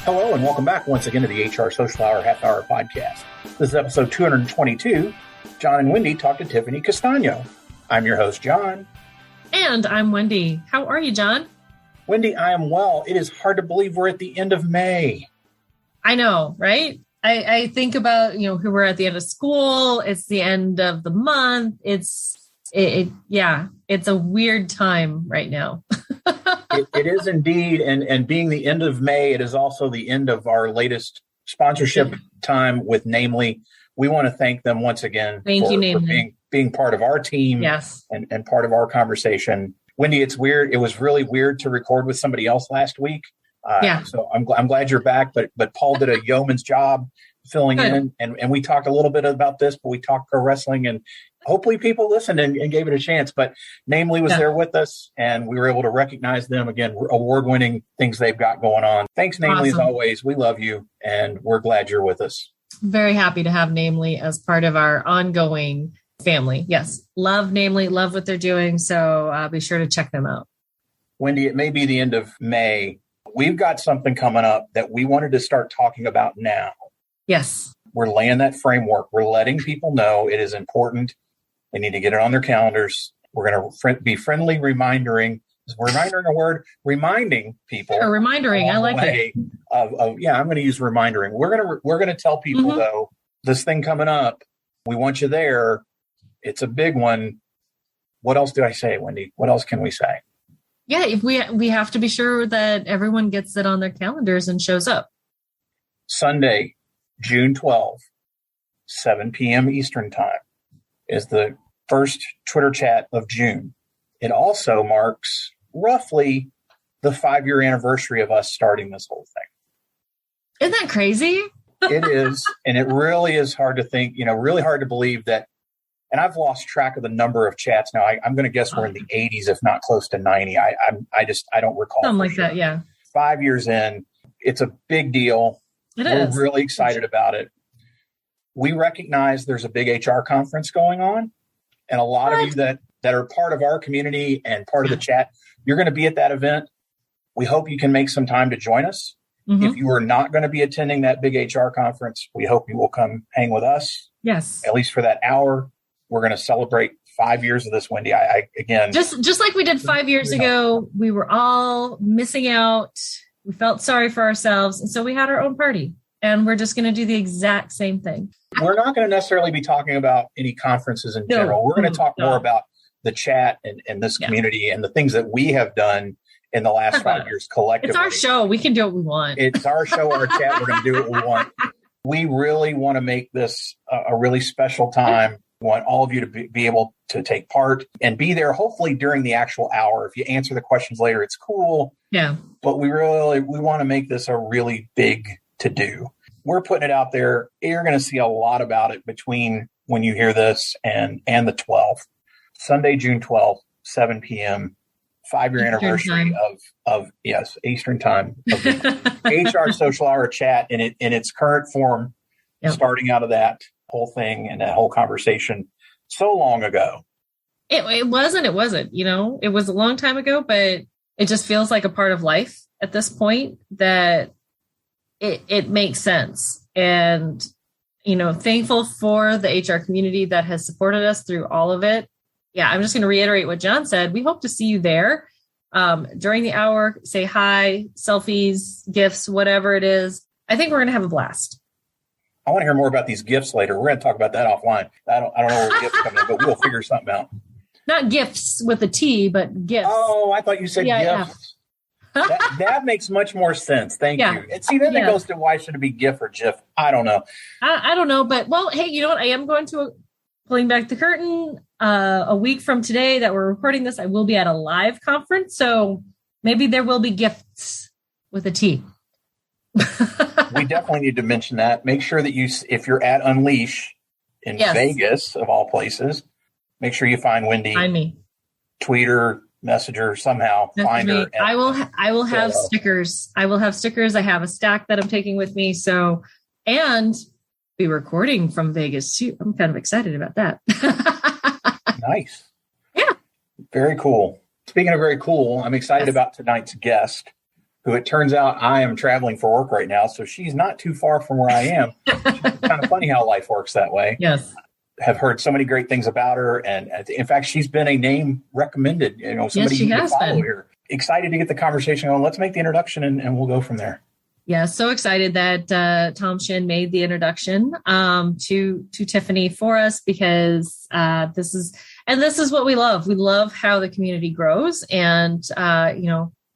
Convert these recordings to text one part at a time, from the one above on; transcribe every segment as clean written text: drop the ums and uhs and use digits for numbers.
Hello and welcome back once again to the HR Social Hour Half Hour Podcast. This is episode 222. John and Wendy talk to Tiffany Castagno. I'm your host, John. And I'm Wendy. How are you, John? Wendy, I am well. It is hard to believe we're at the end of May. I know, right? I think about, who we're at the end of school. It's the end of the month. It's a weird time right now. It is indeed. And being the end of May, it is also the end of our latest sponsorship time with Namely. We want to thank them once again for being part of our team. Yes. and part of our conversation. Wendy, it's weird. It was really weird to record with somebody else last week. So I'm glad you're back, but Paul did a yeoman's job filling in, and we talked a little bit about this, but we talked pro wrestling, and hopefully people listened and gave it a chance. But Namely was there with us, and we were able to recognize them again. Award-winning things they've got going on. Thanks, Namely, as always. We love you, and we're glad you're with us. Very happy to have Namely as part of our ongoing family. Yes, love Namely, love what they're doing. So be sure to check them out. Wendy, it may be the end of May. We've got something coming up that we wanted to start talking about now. Yes. We're laying that framework. We're letting people know it is important. They need to get it on their calendars. We're going to be friendly reminding. Is reminding a word? Reminding people. Or reminding. I like it. I'm going to use reminding. We're going to tell people though, this thing coming up, we want you there. It's a big one. What else do I say, Wendy? What else can we say? Yeah, if we have to be sure that everyone gets it on their calendars and shows up. Sunday, June 12th, 7 p.m. Eastern Time is the first Twitter chat of June. It also marks roughly the 5-year anniversary of us starting this whole thing. Isn't that crazy? It is. And it really is hard to think, really hard to believe that. And I've lost track of the number of chats now. I'm going to guess we're in the 80s, if not close to 90. I don't recall. Something like that, yeah. 5 years in, it's a big deal. We're really excited about it. We recognize there's a big HR conference going on. And a lot of you that are part of our community and part of the chat, you're going to be at that event. We hope you can make some time to join us. Mm-hmm. If you are not going to be attending that big HR conference, we hope you will come hang with us. Yes. At least for that hour. We're going to celebrate 5 years of this, Wendy. Again, just like we did 5 years ago, we were all missing out. We felt sorry for ourselves. And so we had our own party, and we're just going to do the exact same thing. We're not going to necessarily be talking about any conferences in general. We're going to talk more about the chat and this community and the things that we have done in the last 5 years collectively. It's our show. We can do what we want. It's our show, our chat. We're going to do what we want. We really want to make this a really special time. We want all of you to be able to take part and be there, hopefully during the actual hour. If you answer the questions later, it's cool. Yeah. But we want to make this a really big to-do. We're putting it out there. You're going to see a lot about it between when you hear this and the 12th. Sunday, June 12th, 7 p.m., 5-year anniversary of Eastern Time, of the HR Social Hour chat in its current form, starting out of that whole thing and that whole conversation so long ago. It wasn't, it was a long time ago, but it just feels like a part of life at this point that it makes sense. And, thankful for the HR community that has supported us through all of it. Yeah, I'm just going to reiterate what John said. We hope to see you there during the hour. Say hi, selfies, gifts, whatever it is. I think we're going to have a blast. I want to hear more about these gifts later. We're going to talk about that offline. I don't know where gifts come in, but we'll figure something out. Not gifts with a T, but gifts. Oh, I thought you said gifts. Yeah. That makes much more sense. Thank you. And see, then it goes to why should it be GIF or GIF? I don't know. I don't know, but hey, you know what? I am going to, pulling back the curtain, a week from today that we're recording this, I will be at a live conference. So maybe there will be gifts with a T. We definitely need to mention that. Make sure that if you're at Unleash in Vegas, of all places, make sure you find Wendy. Find me. Tweet her, message her, somehow. Find her. I will have stickers. I will have stickers. I have a stack that I'm taking with me. So, and be recording from Vegas too. I'm kind of excited about that. Nice. Yeah. Very cool. Speaking of very cool, I'm excited about tonight's guest. who it turns out I am traveling for work right now. So she's not too far from where I am. It's kind of funny how life works that way. Yes. Have heard so many great things about her. And in fact, she's been a name recommended, somebody yes, she to has follow been. here. Excited to get the conversation going. Let's make the introduction and we'll go from there. Yeah, so excited that Tom Shin made the introduction to Tiffany for us, because this is what we love. We love how the community grows, and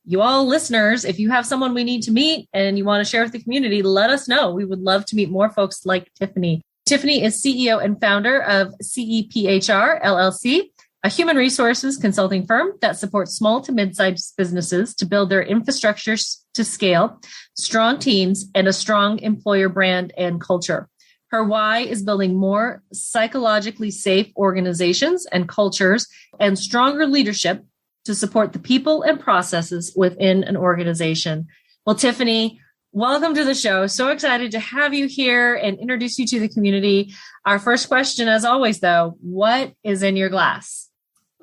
you all listeners, if you have someone we need to meet and you want to share with the community, let us know. We would love to meet more folks like Tiffany. Tiffany is CEO and founder of CEPHR LLC, a human resources consulting firm that supports small to mid-sized businesses to build their infrastructures to scale, strong teams, and a strong employer brand and culture. Her why is building more psychologically safe organizations and cultures and stronger leadership to support the people and processes within an organization. Well, Tiffany, welcome to the show. So excited to have you here and introduce you to the community. Our first question, as always, though, what is in your glass?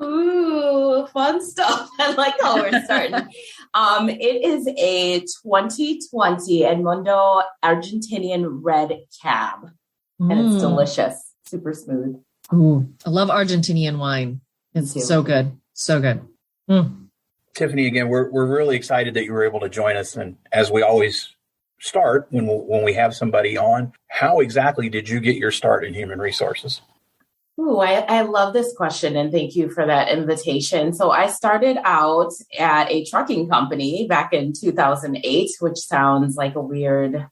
Ooh, fun stuff. I like how we're starting. It is a 2020 Edmundo Argentinian red cab, and it's delicious, super smooth. Ooh, I love Argentinian wine. It's so good. So good. Tiffany, again, we're really excited that you were able to join us. And as we always start when we have somebody on, how exactly did you get your start in human resources? Ooh, I love this question, and thank you for that invitation. So I started out at a trucking company back in 2008, which sounds like a weird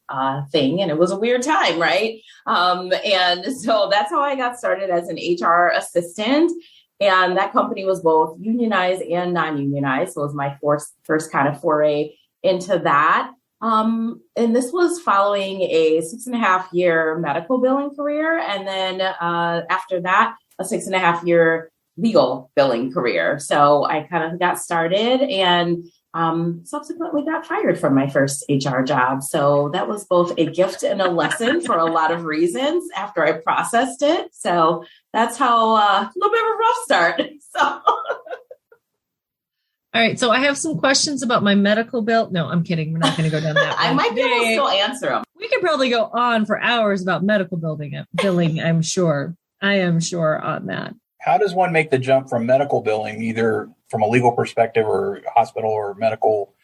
thing, and it was a weird time, right? And so that's how I got started as an HR assistant. And that company was both unionized and non-unionized. So it was my first kind of foray into that. And this was following a 6.5-year medical billing career. And then after that, a 6.5-year legal billing career. So I kind of got started and subsequently got fired from my first HR job. So that was both a gift and a lesson for a lot of reasons after I processed it. So that's how a little bit of a rough start. So. All right. So I have some questions about my medical bill. No, I'm kidding. We're not going to go down that. I might be able to still answer them. We could probably go on for hours about medical billing, I'm sure. I am sure on that. How does one make the jump from medical billing, either from a legal perspective or hospital or medical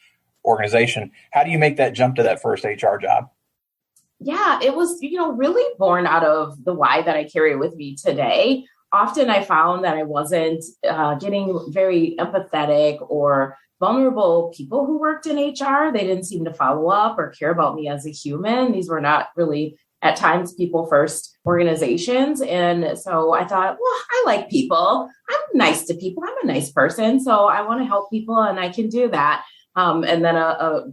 organization? How do you make that jump to that first HR job? Yeah, it was, really born out of the why that I carry with me today. Often I found that I wasn't getting very empathetic or vulnerable people who worked in HR. They didn't seem to follow up or care about me as a human. These were not really, at times, people first organizations. And so I thought, well, I like people. I'm nice to people. I'm a nice person. So I want to help people and I can do that. And then a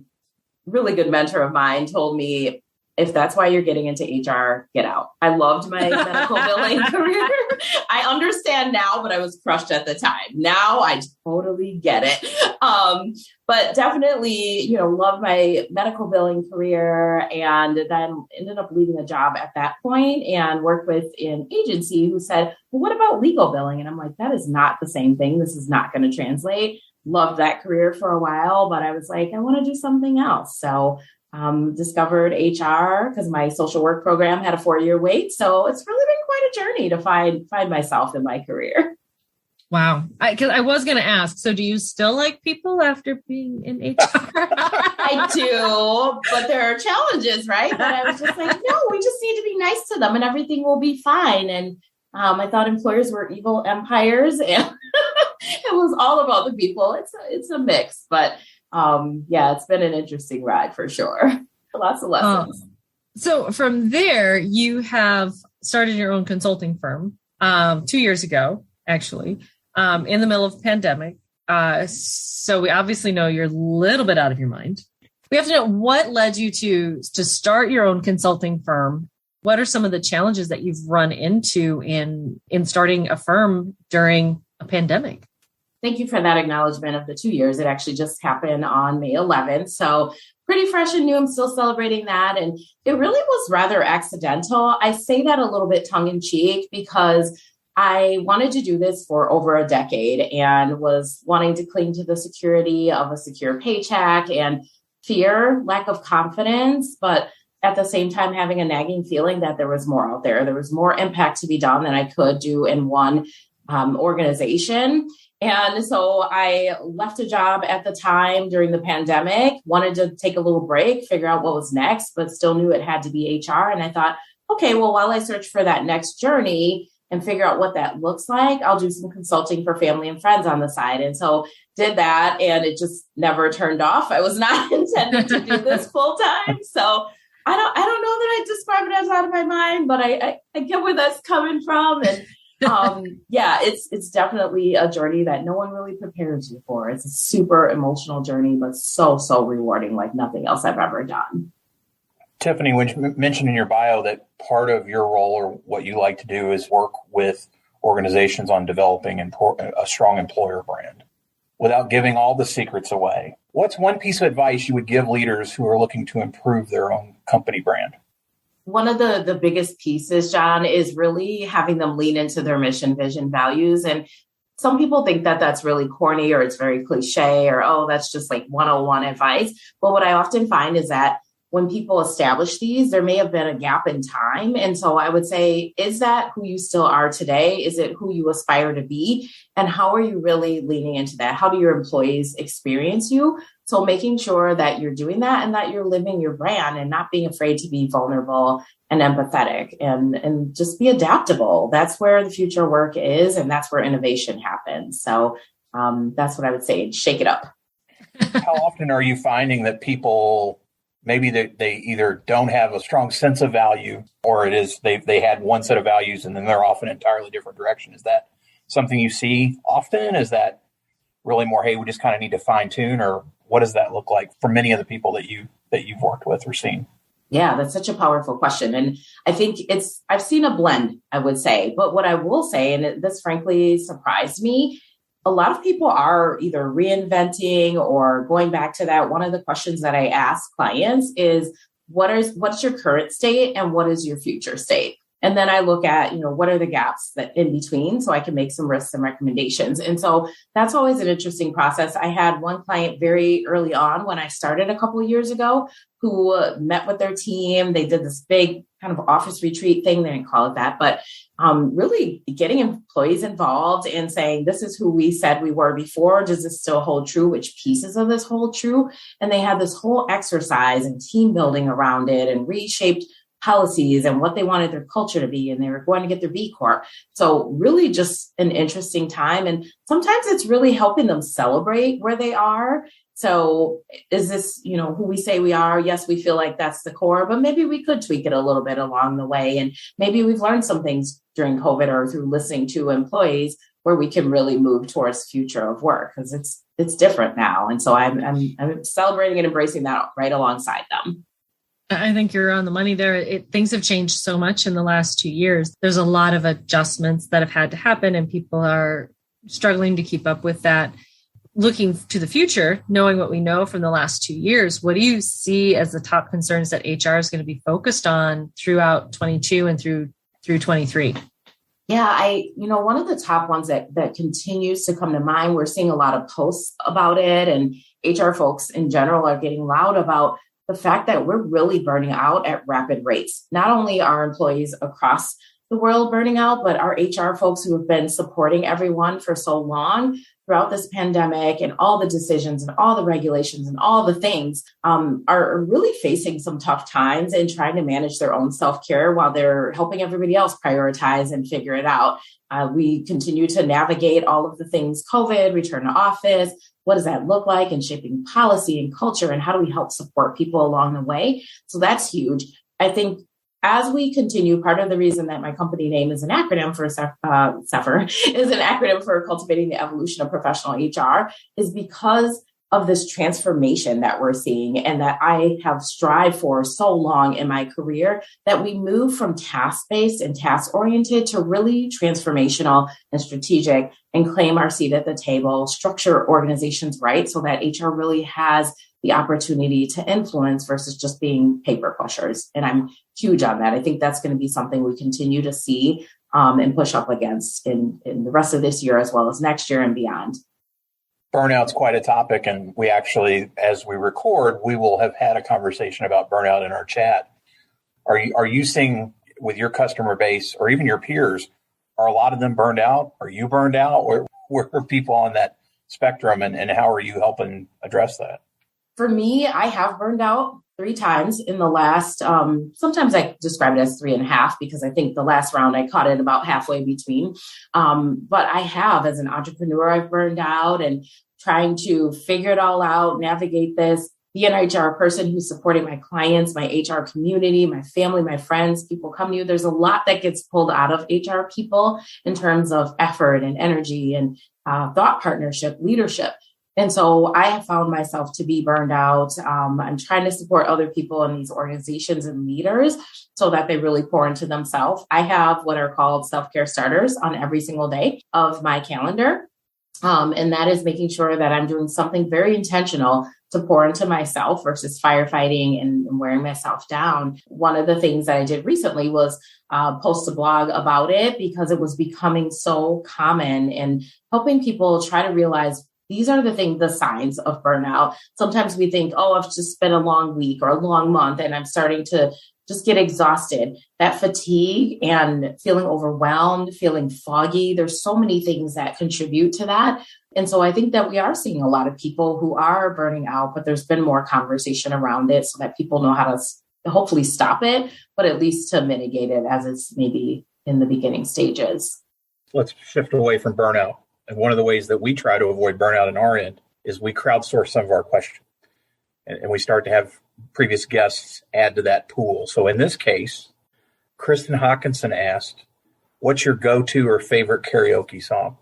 really good mentor of mine told me, if that's why you're getting into HR, get out. I loved my medical billing career. I understand now, but I was crushed at the time. Now I totally get it. But definitely, loved my medical billing career, and then ended up leaving a job at that point and worked with an agency who said, well, what about legal billing? And I'm like, that is not the same thing. This is not going to translate. Loved that career for a while, but I was like, I want to do something else. So discovered HR because my social work program had a 4-year wait. So it's really been quite a journey to find myself in my career. Wow. Because I was going to ask, so do you still like people after being in HR? I do, but there are challenges, right? But I was just like, no, we just need to be nice to them and everything will be fine. And I thought employers were evil empires, and it was all about the people. It's a mix, but it's been an interesting ride for sure. Lots of lessons. So from there, you have started your own consulting firm 2 years ago, actually, in the middle of the pandemic. So we obviously know you're a little bit out of your mind. We have to know what led you to start your own consulting firm. What are some of the challenges that you've run into in starting a firm during a pandemic? Thank you for that acknowledgement of the 2 years. It actually just happened on May 11th. So pretty fresh and new. I'm still celebrating that. And it really was rather accidental. I say that a little bit tongue in cheek because I wanted to do this for over a decade and was wanting to cling to the security of a secure paycheck and fear, lack of confidence, but at the same time, having a nagging feeling that there was more out there. There was more impact to be done than I could do in one organization. And so I left a job at the time during the pandemic, wanted to take a little break, figure out what was next, but still knew it had to be HR. And I thought, okay, well, while I search for that next journey and figure out what that looks like, I'll do some consulting for family and friends on the side. And so did that, and it just never turned off. I was not intending to do this full time. So I don't know that I describe it as out of my mind, but I get where that's coming from. And it's definitely a journey that no one really prepares you for. It's a super emotional journey, but so rewarding, like nothing else I've ever done. Tiffany, when you mentioned in your bio that part of your role or what you like to do is work with organizations on developing a strong employer brand. Without giving all the secrets away, what's one piece of advice you would give leaders who are looking to improve their own company brand? One of the biggest pieces, John, is really having them lean into their mission, vision, values. And some people think that that's really corny or it's very cliche or, oh, that's just like 101 advice. But what I often find is that when people establish these, there may have been a gap in time. And so I would say, is that who you still are today? Is it who you aspire to be? And how are you really leaning into that? How do your employees experience you? So making sure that you're doing that and that you're living your brand and not being afraid to be vulnerable and empathetic and just be adaptable. That's where the future work is. And that's where innovation happens. So that's what I would say. Shake it up. How often are you finding that people, maybe they either don't have a strong sense of value, or it is they had one set of values and then they're off an entirely different direction? Is that something you see often? Is that really more, hey, we just kind of need to fine tune, or what does that look like for many of the people that you've worked with or seen? Yeah, that's such a powerful question. And I think I've seen a blend, I would say. But what I will say, and this frankly surprised me, a lot of people are either reinventing or going back to that. One of the questions that I ask clients is, what's your current state and what is your future state? And then I look at, what are the gaps that in between so I can make some risks and recommendations. And so that's always an interesting process. I had one client very early on when I started a couple of years ago who met with their team. They did this big kind of office retreat thing. They didn't call it that, but really getting employees involved and saying, this is who we said we were before. Does this still hold true? Which pieces of this hold true? And they had this whole exercise and team building around it and reshaped policies and what they wanted their culture to be. And they were going to get their B Corp. So really just an interesting time. And sometimes it's really helping them celebrate where they are. So is this, who we say we are? Yes, we feel like that's the core, but maybe we could tweak it a little bit along the way. And maybe we've learned some things during COVID or through listening to employees where we can really move towards future of work, because it's different now. And so I'm celebrating and embracing that right alongside them. I think you're on the money there. Things have changed so much in the last 2 years. There's a lot of adjustments that have had to happen, and people are struggling to keep up with that. Looking to the future, knowing what we know from the last 2 years, what do you see as the top concerns that HR is going to be focused on throughout 22 and through 23? Yeah, one of the top ones that continues to come to mind, we're seeing a lot of posts about it, and HR folks in general are getting loud about the fact that we're really burning out at rapid rates. Not only are employees across the world burning out, but our HR folks who have been supporting everyone for so long throughout this pandemic and all the decisions and all the regulations and all the things are really facing some tough times and trying to manage their own self-care while they're helping everybody else prioritize and figure it out. We continue to navigate all of the things, COVID, return to office. What does that look like, and shaping policy and culture, and how do we help support people along the way? So that's huge. I think as we continue, part of the reason that my company name is an acronym for CEPHR is an acronym for Cultivating the Evolution of Professional HR, is because of this transformation that we're seeing and that I have strived for so long in my career, that we move from task-based and task-oriented to really transformational and strategic, and claim our seat at the table, structure organizations right so that HR really has the opportunity to influence versus just being paper pushers. And I'm huge on that. I think that's going to be something we continue to see and push up against in the rest of this year, as well as next year and beyond. Burnout's quite a topic, and we actually, as we record, we will have had a conversation about burnout in our chat. Are you seeing with your customer base or even your peers, are a lot of them burned out? Are you burned out? Or where are people on that spectrum, and how are you helping address that? For me, I have burned out 3 times in the last, sometimes I describe it as 3.5 because I think the last round I caught it about halfway between. But I have, as an entrepreneur, I've burned out and trying to figure it all out, navigate this, be an HR person who's supporting my clients, my HR community, my family, my friends, people come to you. There's a lot that gets pulled out of HR people in terms of effort and energy and thought partnership, leadership. And so I have found myself to be burned out. I'm trying to support other people in these organizations and leaders so that they really pour into themselves. I have what are called self-care starters on every single day of my calendar. And that is making sure that I'm doing something very intentional to pour into myself versus firefighting and wearing myself down. One of the things that I did recently was post a blog about it because it was becoming so common and helping people try to realize these are the signs of burnout. Sometimes we think, oh, I've just been a long week or a long month and I'm starting to just get exhausted. That fatigue and feeling overwhelmed, feeling foggy, there's so many things that contribute to that. And so I think that we are seeing a lot of people who are burning out, but there's been more conversation around it so that people know how to hopefully stop it, but at least to mitigate it as it's maybe in the beginning stages. Let's shift away from burnout. And one of the ways that we try to avoid burnout in our end is we crowdsource some of our questions. And we start to have previous guests add to that pool. So in this case, Kristen Hawkinson asked, what's your go-to or favorite karaoke song?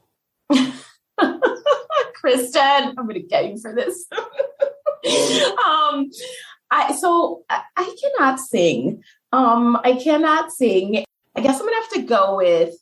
Kristen, I'm going to get you for this. I cannot sing. I guess I'm going to have to go with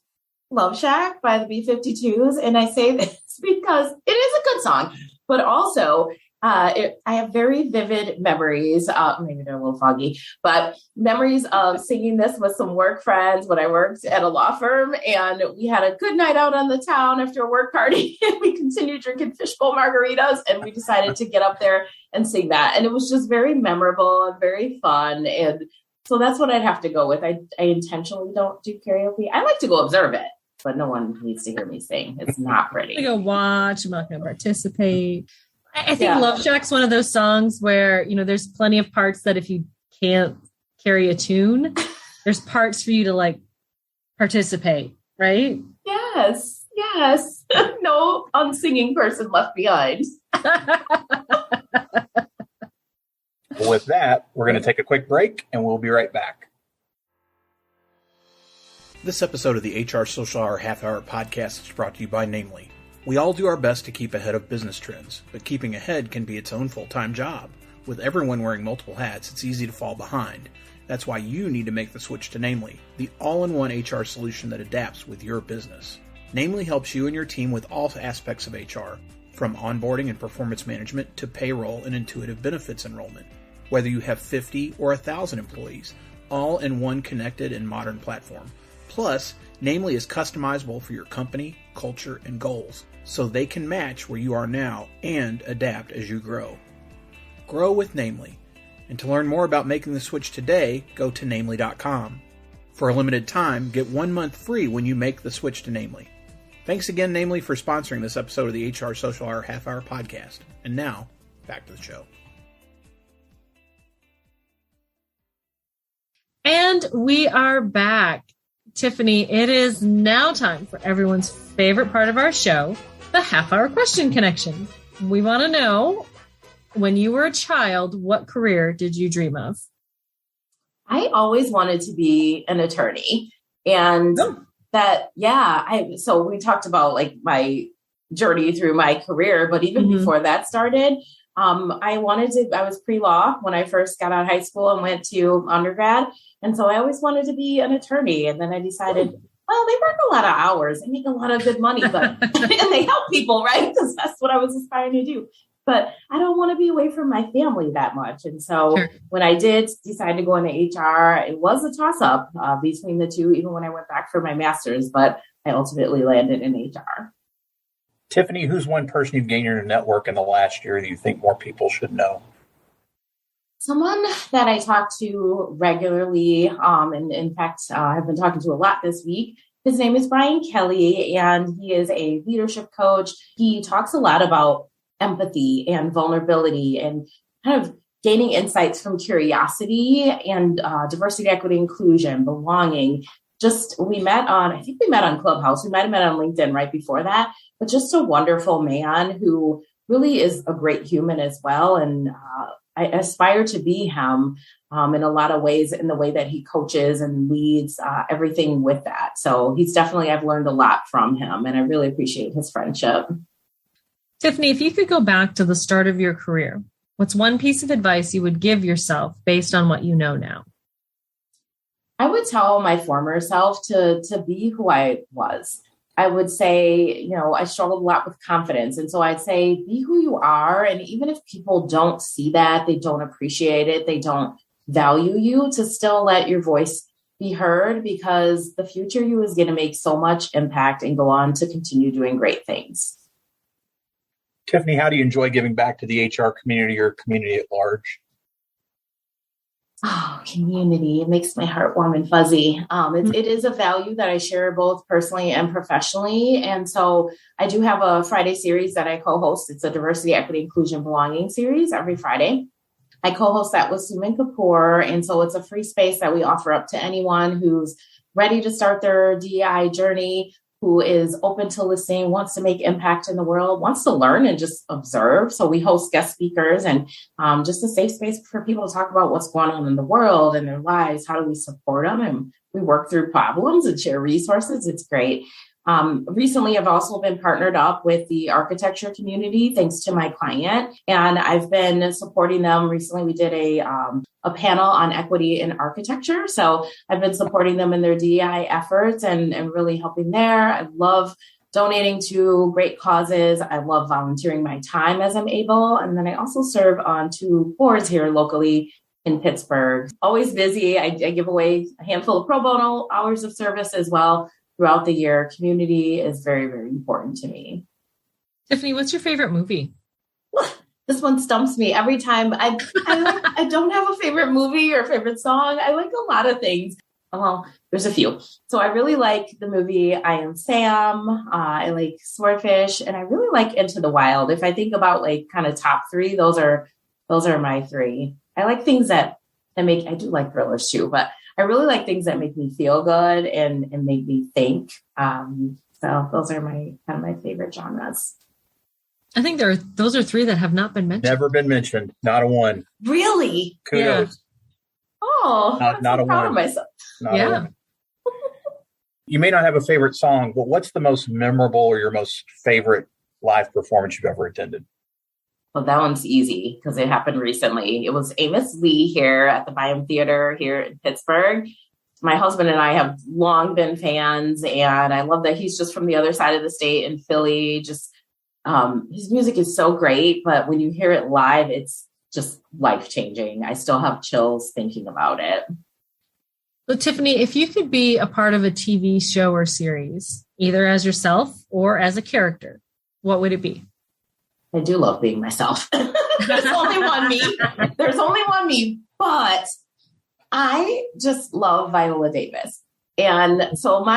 Love Shack by the B-52s. And I say this because it is a good song, but also I have very vivid memories, maybe they're a little foggy, but memories of singing this with some work friends when I worked at a law firm. And we had a good night out on the town after a work party. And we continued drinking fishbowl margaritas. And we decided to get up there and sing that. And it was just very memorable and very fun. And so that's what I'd have to go with. I intentionally don't do karaoke. I like to go observe it, but no one needs to hear me sing. It's not pretty. I go watch. I'm not going to participate. I think Love Shack's one of those songs where, there's plenty of parts that if you can't carry a tune, there's parts for you to like participate, right? Yes. No unsinging person left behind. With that, we're going to take a quick break and we'll be right back. This episode of the HR Social Hour Half Hour podcast is brought to you by Namely. We all do our best to keep ahead of business trends, but keeping ahead can be its own full-time job. With everyone wearing multiple hats, it's easy to fall behind. That's why you need to make the switch to Namely, the all-in-one HR solution that adapts with your business. Namely helps you and your team with all aspects of HR, from onboarding and performance management to payroll and intuitive benefits enrollment. Whether you have 50 or 1,000 employees, all in one connected and modern platform. Plus, Namely is customizable for your company, culture, and goals, so they can match where you are now and adapt as you grow. Grow with Namely. And to learn more about making the switch today, go to namely.com. For a limited time, get 1 month free when you make the switch to Namely. Thanks again, Namely, for sponsoring this episode of the HR Social Hour Half Hour podcast. And now, back to the show. And we are back. Tiffany, it is now time for everyone's favorite part of our show, the half-hour question connection. We want to know, when you were a child, what career did you dream of? I always wanted to be an attorney. And so we talked about like my journey through my career, but even before that started, I was pre-law when I first got out of high school and went to undergrad. And so I always wanted to be an attorney. And then I decided, well, they work a lot of hours. They make a lot of good money, but and they help people, right? Because that's what I was aspiring to do. But I don't want to be away from my family that much. And so when I did decide to go into HR, it was a toss-up between the two, even when I went back for my master's. But I ultimately landed in HR. Tiffany, who's one person you've gained in your network in the last year that you think more people should know? Someone that I talk to regularly, and in fact, I've been talking to a lot this week. His name is Brian Kelly, and he is a leadership coach. He talks a lot about empathy and vulnerability and kind of gaining insights from curiosity and diversity, equity, inclusion, belonging. We met on Clubhouse. We might have met on LinkedIn right before that, but just a wonderful man who really is a great human as well. And I aspire to be him in a lot of ways, in the way that he coaches and leads everything with that. So I've learned a lot from him, and I really appreciate his friendship. Tiffany, if you could go back to the start of your career, what's one piece of advice you would give yourself based on what you know now? I would tell my former self to be who I was. I would say, I struggled a lot with confidence. And so I'd say, be who you are. And even if people don't see that, they don't appreciate it, they don't value you, to still let your voice be heard, because the future you is going to make so much impact and go on to continue doing great things. Tiffany, how do you enjoy giving back to the HR community or community at large? Oh, community. It makes my heart warm and fuzzy. It is a value that I share both personally and professionally. And so I do have a Friday series that I co-host. It's a diversity, equity, inclusion, belonging series every Friday. I co-host that with Suman Kapoor. And so it's a free space that we offer up to anyone who's ready to start their DEI journey, who is open to listening, wants to make impact in the world, wants to learn and just observe. So we host guest speakers and just a safe space for people to talk about what's going on in the world and their lives. How do we support them? And we work through problems and share resources. It's great. Recently, I've also been partnered up with the architecture community, thanks to my client, and I've been supporting them. Recently, we did a panel on equity in architecture. So I've been supporting them in their DEI efforts and really helping there. I love donating to great causes. I love volunteering my time as I'm able. And then I also serve on 2 boards here locally in Pittsburgh. Always busy. I give away a handful of pro bono hours of service as well throughout the year. Community is very, very important to me. Tiffany, what's your favorite movie? This one stumps me every time. I don't have a favorite movie or favorite song. I like a lot of things. Well, there's a few. So I really like the movie I Am Sam. I like Swordfish, and I really like Into the Wild. If I think about like kind of top 3, those are my 3. I like things that make, I do like thrillers too, but I really like things that make me feel good and make me think. So those are my favorite genres. I think those are 3 that have not been mentioned. Never been mentioned. Not a one. Really? Kudos. Yeah. Oh, not so a proud one. of myself. Not a one. You may not have a favorite song, but what's the most memorable or your most favorite live performance you've ever attended? Well, that one's easy because it happened recently. It was Amos Lee here at the Byam Theater here in Pittsburgh. My husband and I have long been fans, and I love that he's just from the other side of the state in Philly. Just his music is so great, but when you hear it live, it's just life-changing. I still have chills thinking about it. So, Tiffany, if you could be a part of a TV show or series, either as yourself or as a character, what would it be? I do love being myself. There's only one me. There's only one me, but I just love Viola Davis. And so if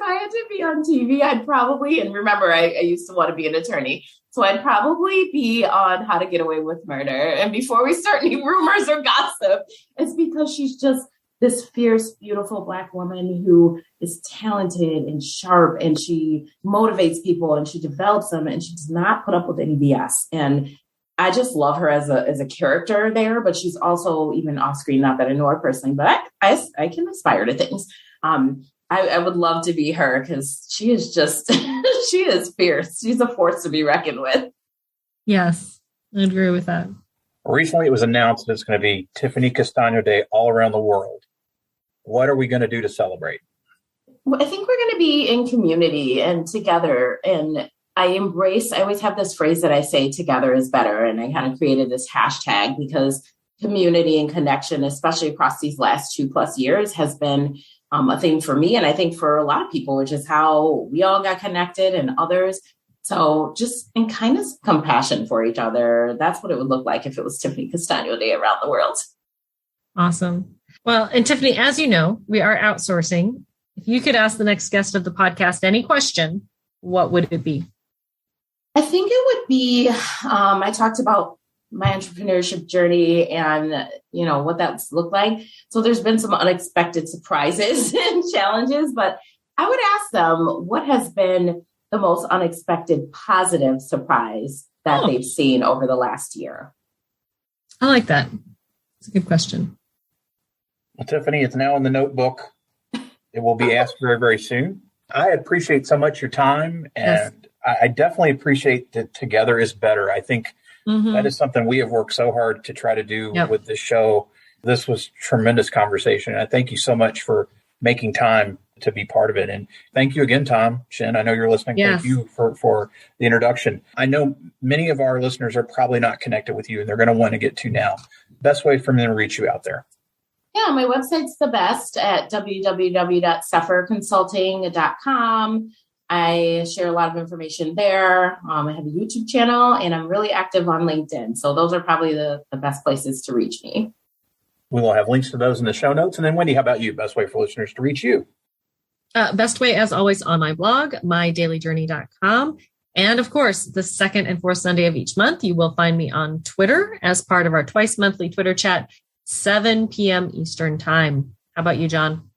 I had to be on TV, I'd probably, and remember, I used to want to be an attorney. So I'd probably be on How to Get Away with Murder. And before we start any rumors or gossip, it's because she's just this fierce, beautiful Black woman who is talented and sharp, and she motivates people and she develops them, and she does not put up with any BS. And I just love her as a character there, but she's also even off screen, not that I know her personally, but I can aspire to things. I would love to be her because she is just, she is fierce. She's a force to be reckoned with. Yes, I agree with that. Recently, it was announced that it's going to be Tiffany Castagno Day all around the world. What are we going to do to celebrate? Well, I think we're going to be in community and together. And I always have this phrase that I say, together is better. And I kind of created this hashtag because community and connection, especially across these last 2+ years, has been a thing for me. And I think for a lot of people, which is how we all got connected and others. So just in kindness, compassion for each other. That's what it would look like if it was Tiffany Castagno Day around the world. Awesome. Well, and Tiffany, as you know, we are outsourcing. If you could ask the next guest of the podcast any question, what would it be? I think it would be, I talked about my entrepreneurship journey and, what that's looked like. So there's been some unexpected surprises and challenges, but I would ask them, what has been the most unexpected positive surprise that they've seen over the last year? I like that. It's a good question. Well, Tiffany, it's now in the notebook. It will be asked very, very soon. I appreciate so much your time, and I definitely appreciate that together is better. I think that is something we have worked so hard to try to do with this show. This was tremendous conversation. I thank you so much for making time to be part of it. And thank you again, Tom Shin. I know you're listening. Yes. Thank you for the introduction. I know many of our listeners are probably not connected with you, and they're going to want to get to now. Best way for them to reach you out there. Yeah, my website's the best at www.CEPHRconsulting.com. I share a lot of information there. I have a YouTube channel, and I'm really active on LinkedIn. So those are probably the best places to reach me. We will have links to those in the show notes. And then, Wendy, how about you? Best way for listeners to reach you? Best way, as always, on my blog, mydailyjourney.com. And of course, the second and fourth Sunday of each month, you will find me on Twitter as part of our twice monthly Twitter chat, 7 p.m. Eastern time. How about you, John?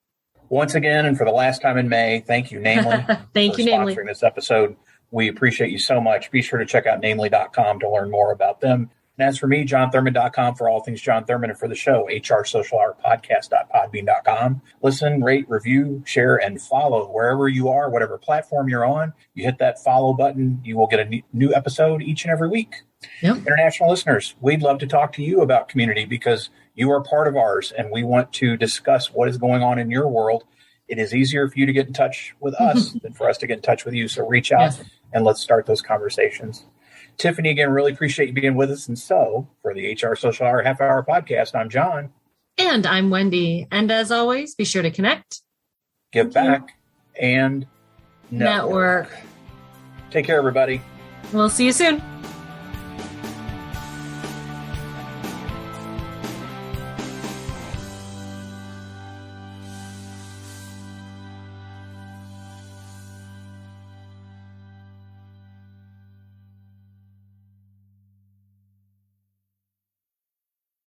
Once again, and for the last time in May, thank you, Namely, thank you, Namely, for sponsoring this episode. We appreciate you so much. Be sure to check out namely.com to learn more about them. And as for me, johnthurman.com for all things John Thurman, and for the show, hrsocialhourpodcast.podbean.com. Listen, rate, review, share, and follow wherever you are, whatever platform you're on. You hit that follow button, you will get a new episode each and every week. Yep. International listeners, we'd love to talk to you about community because you are part of ours, and we want to discuss what is going on in your world. It is easier for you to get in touch with us than for us to get in touch with you. So reach out and let's start those conversations. Tiffany, again, really appreciate you being with us. And so for the HR Social Hour Half Hour Podcast, I'm John. And I'm Wendy. And as always, be sure to connect, give back, and network. Take care, everybody. We'll see you soon.